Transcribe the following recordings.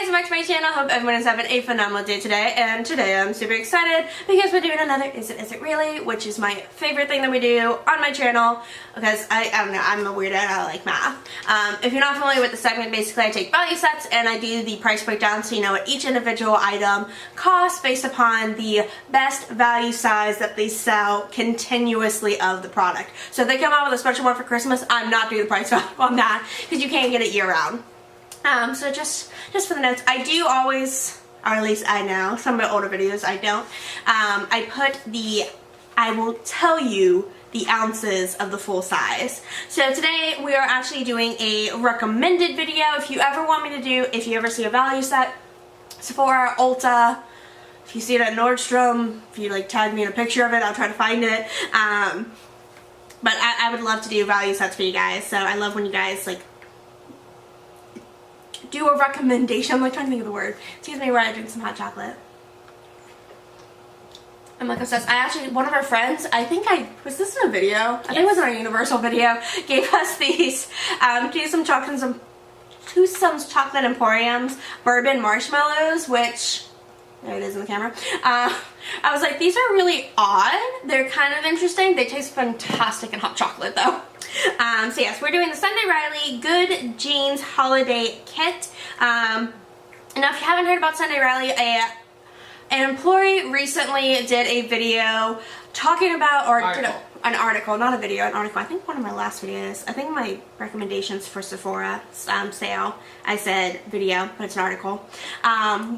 guys, welcome back to my channel. Hope everyone is having a phenomenal day today. And today I'm super excited because we're doing another Is It Really? Which is my favorite thing that we do on my channel. Because I don't know, I'm a weirdo and I like math. If you're not familiar with the segment, basically I take value sets and I do the price breakdown so you know what each individual item costs based upon the best value size that they sell continuously of the product. So if they come out with a special one for Christmas, I'm not doing the price value on that because you can't get it year round. So just for the notes, I do always, or at least I know, some of my older videos I don't, I will tell you the ounces of the full size. So today we are actually doing a recommended video. If you ever want me to do, if you ever see a value set, Sephora, Ulta, if you see it at Nordstrom, if you like tag me in a picture of it, I'll try to find it. But I would love to do value sets for you guys. So I love when you guys like do a recommendation. I'm like trying to think of the word. Excuse me while I drink some hot chocolate. I'm like obsessed. I actually, one of our friends, was this in a video? I think it was in our Universal video, gave us these Two Some Chocolate Emporium's bourbon marshmallows, which, there it is in the camera. I was like, these are really odd. They're kind of interesting. They taste fantastic in hot chocolate though. So yes, we're doing the Sunday Riley Good Jeans Holiday Kit. Now if you haven't heard about Sunday Riley, an employee recently did a video talking about, an article, not a video, an article. I think one of my last videos, I think my recommendations for Sephora sale, I said video, but it's an article,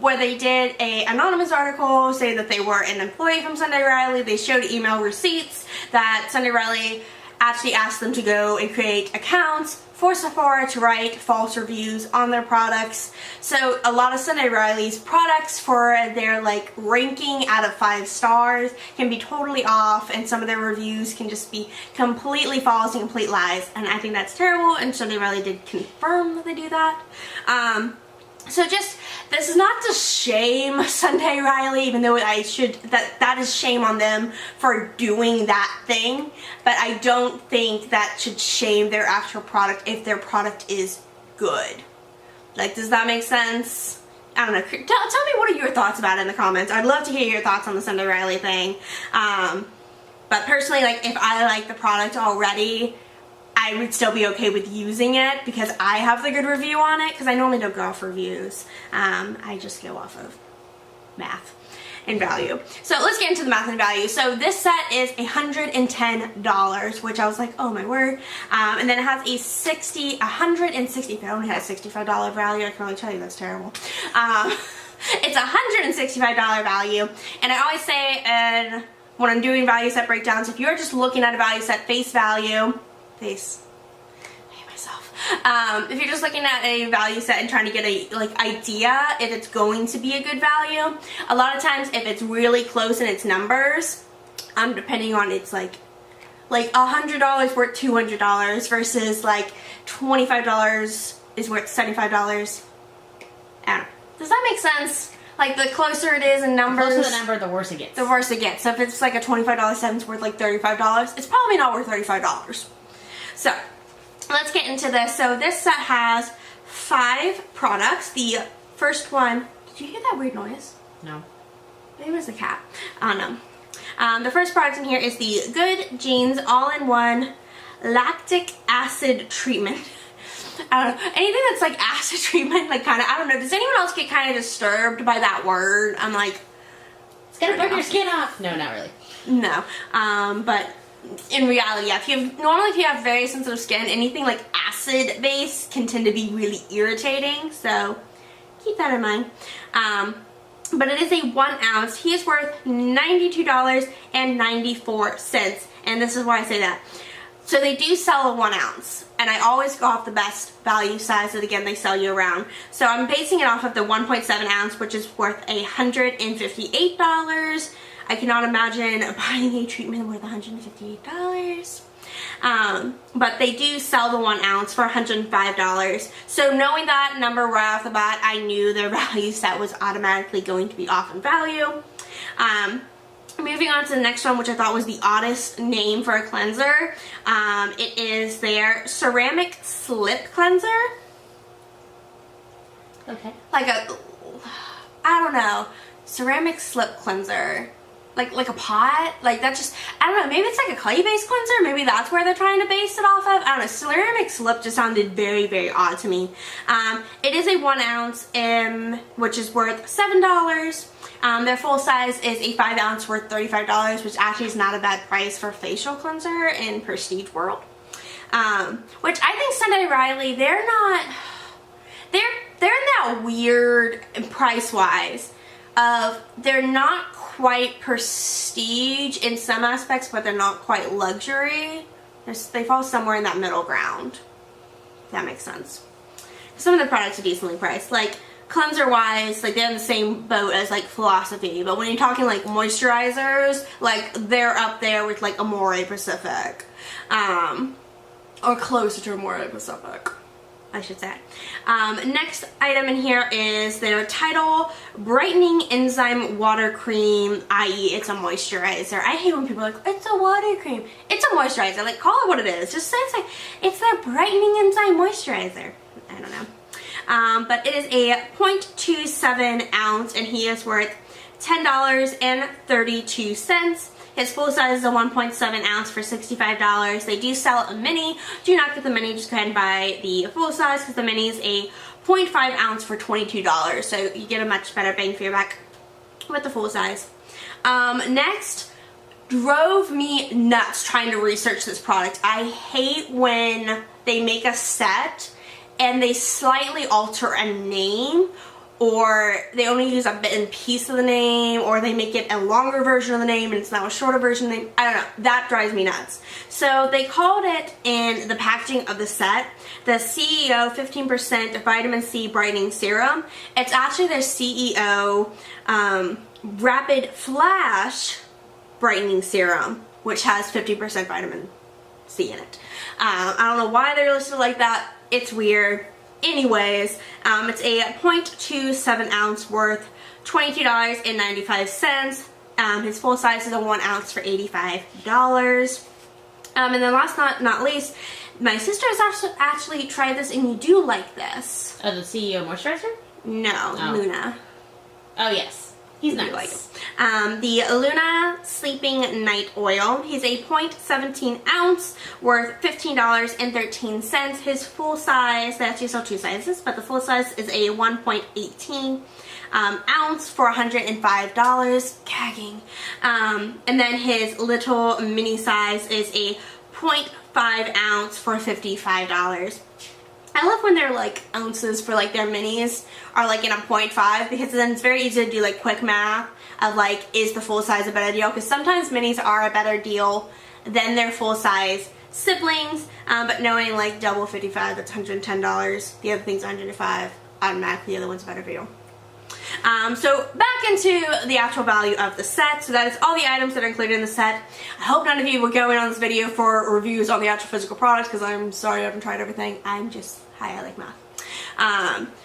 where they did a anonymous article saying that they were an employee from Sunday Riley. They showed email receipts that Sunday Riley actually asked them to go and create accounts for Sephora to write false reviews on their products. So a lot of Sunday Riley's products, for their like ranking out of 5 stars, can be totally off, and some of their reviews can just be completely false and complete lies, and I think that's terrible, and Sunday Riley did confirm that they do that. So just, this is not to shame Sunday Riley, even though that is shame on them for doing that thing, but I don't think that should shame their actual product if their product is good. Like, does that make sense? I don't know. Tell me what are your thoughts about it in the comments. I'd love to hear your thoughts on the Sunday Riley thing. But personally, like, if I like the product already, I would still be okay with using it because I have the good review on it, because I normally don't go off reviews. I just go off of math and value. So let's get into the math and value. So this set is $110, which I was like, oh my word. And then it has a $160, if I only had a $65 value, I can only tell you that's terrible. It's $165 value, and I always say when I'm doing value set breakdowns, if you're just looking at a value set face value, I hate myself. If you're just looking at a value set and trying to get a idea if it's going to be a good value, a lot of times if it's really close in its numbers, depending on it's like $100 worth $200 versus like $25 is worth $75. I don't know. Does that make sense? Like, the closer it is in numbers, the closer the number, the worse it gets. The worse it gets. So if it's like a $25 set, it's worth like $35. It's probably not worth $35. So let's get into this. So this set has 5 products. The first one, did you hear that weird noise? No. Maybe it was the cat. I don't know. The first product in here is the Good Jeans All-in-One Lactic Acid Treatment. I don't know. Anything that's like acid treatment, like kind of, I don't know. Does anyone else get kind of disturbed by that word? I'm like, it's gonna burn your skin off. No, not really. No. But in reality, yeah, if you have very sensitive skin, anything like acid based can tend to be really irritating, so keep that in mind. But it is a 1 ounce. He is worth $92.94, and this is why I say that. So they do sell a 1 ounce, and I always go off the best value size that, again, they sell you around. So I'm basing it off of the 1.7 ounce, which is worth $158. I cannot imagine buying a treatment worth $158. But they do sell the 1 ounce for $105. So knowing that number right off the bat, I knew their value set was automatically going to be off in value. Moving on to the next one, which I thought was the oddest name for a cleanser. It is their Ceramic Slip Cleanser. Okay. like a, I don't know, ceramic slip cleanser. Like a pot, like that just, I don't know, maybe it's like a clay-based cleanser, maybe that's where they're trying to base it off of, I don't know, ceramic slip just sounded very, very odd to me. It is a 1 ounce, which is worth $7. Their full size is a 5 ounce worth $35, which actually is not a bad price for a facial cleanser in prestige world. Which I think Sunday Riley, they're in that weird price-wise of, they're not quite prestige in some aspects, but they're not quite luxury. They fall somewhere in that middle ground. If that makes sense. Some of the products are decently priced. Like, cleanser wise, like they're in the same boat as like Philosophy, but when you're talking like moisturizers, like they're up there with like Amore Pacific. Or closer to Amore Pacific, I should say. Next item in here is their Tidal Brightening Enzyme Water Cream, i.e. it's a moisturizer. I hate when people are like, it's a water cream. It's a moisturizer. Like, call it what it is. Just say it's their Brightening Enzyme Moisturizer. I don't know. But it is a 0.27 ounce and he is worth $10.32. His full size is a 1.7 ounce for $65. They do sell a mini. Do not get the mini, just go ahead and buy the full size because the mini is a 0.5 ounce for $22. So you get a much better bang for your buck with the full size. Next, drove me nuts trying to research this product. I hate when they make a set and they slightly alter a name, or they only use a bit and piece of the name, or they make it a longer version of the name and it's now a shorter version of the name. I don't know. That drives me nuts. So they called it in the packaging of the set, the CEO 15% Vitamin C Brightening Serum. It's actually their CEO Rapid Flash Brightening Serum, which has 50% vitamin C in it. I don't know why they're listed like that. It's weird. Anyways, it's a 0.27 ounce worth $22.95. His full size is a 1 ounce for $85. And then last not least, my sister has actually tried this, and you do like this. Oh, the CEO moisturizer? No, Oh. Luna. Oh, yes. He's nice. Like the Luna Sleeping Night Oil. He's a 0.17 ounce worth $15.13. His full size, they actually sell two sizes, but the full size is a 1.18 ounce for $105. Gagging. And then his little mini size is a 0.5 ounce for $55. I love when they're like ounces for like their minis are like in a 0.5, because then it's very easy to do like quick math of like, is the full size a better deal? Because sometimes minis are a better deal than their full size siblings, but knowing like double 55, that's $110. The other thing's $105. Automatically the other one's a better deal. So back into the actual value of the set. So that is all the items that are included in the set. I hope none of you were going on this video for reviews on the actual physical products, because I'm sorry I haven't tried everything. I'm just high, I like math.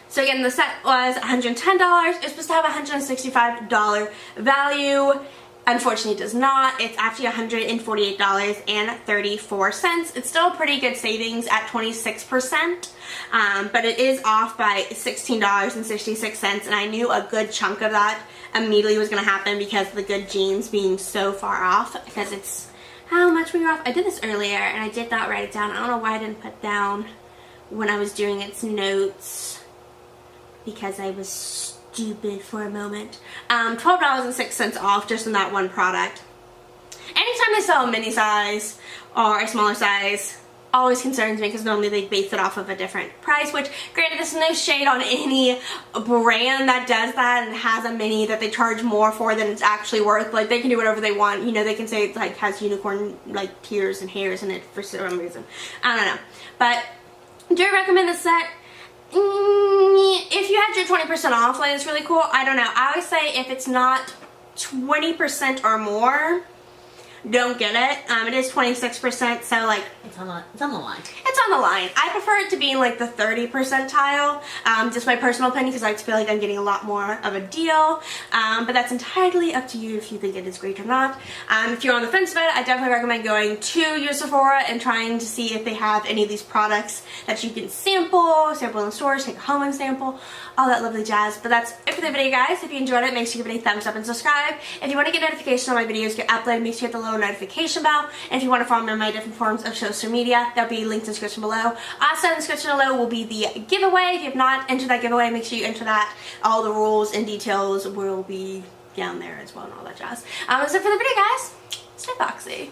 So again, the set was $110. It's supposed to have a $165 value. Unfortunately, it does not. It's actually $148.34. It's still a pretty good savings at 26%, but it is off by $16.66, and I knew a good chunk of that immediately was going to happen because of the good jeans being so far off, because it's how much we were off. I did this earlier, and I did not write it down. I don't know why I didn't put down when I was doing its notes, because I was stupid for a moment. $12.06 off just on that one product. Anytime they sell a mini size or a smaller size, always concerns me, because normally they base it off of a different price, which granted, this is no shade on any brand that does that and has a mini that they charge more for than it's actually worth. Like, they can do whatever they want. You know, they can say it like has unicorn like tears and hairs in it for some reason. I don't know. But do I recommend this set? If you had your 20% off, like, it's really cool. I don't know. I always say if it's not 20% or more, don't get it. It is 26%, so like It's on the line. it's on the line. I prefer it to be in like the 30 percentile, just my personal opinion, because I feel like I'm getting a lot more of a deal, but that's entirely up to you if you think it is great or not. If you're on the fence about it, I definitely recommend going to your Sephora and trying to see if they have any of these products that you can sample in the stores, take a home and sample, all that lovely jazz. But that's it for the video, guys. If you enjoyed it, make sure you give it a thumbs up and subscribe. If you want to get notifications on my videos get uploaded, make sure you hit the little notification bell. And if you want to follow me on my different forms of social media, there'll be links in the description below. Also in the description below will be the giveaway. If you have not entered that giveaway, make sure you enter that. All the rules and details will be down there as well and all that jazz. That's it for the video, guys. Stay foxy.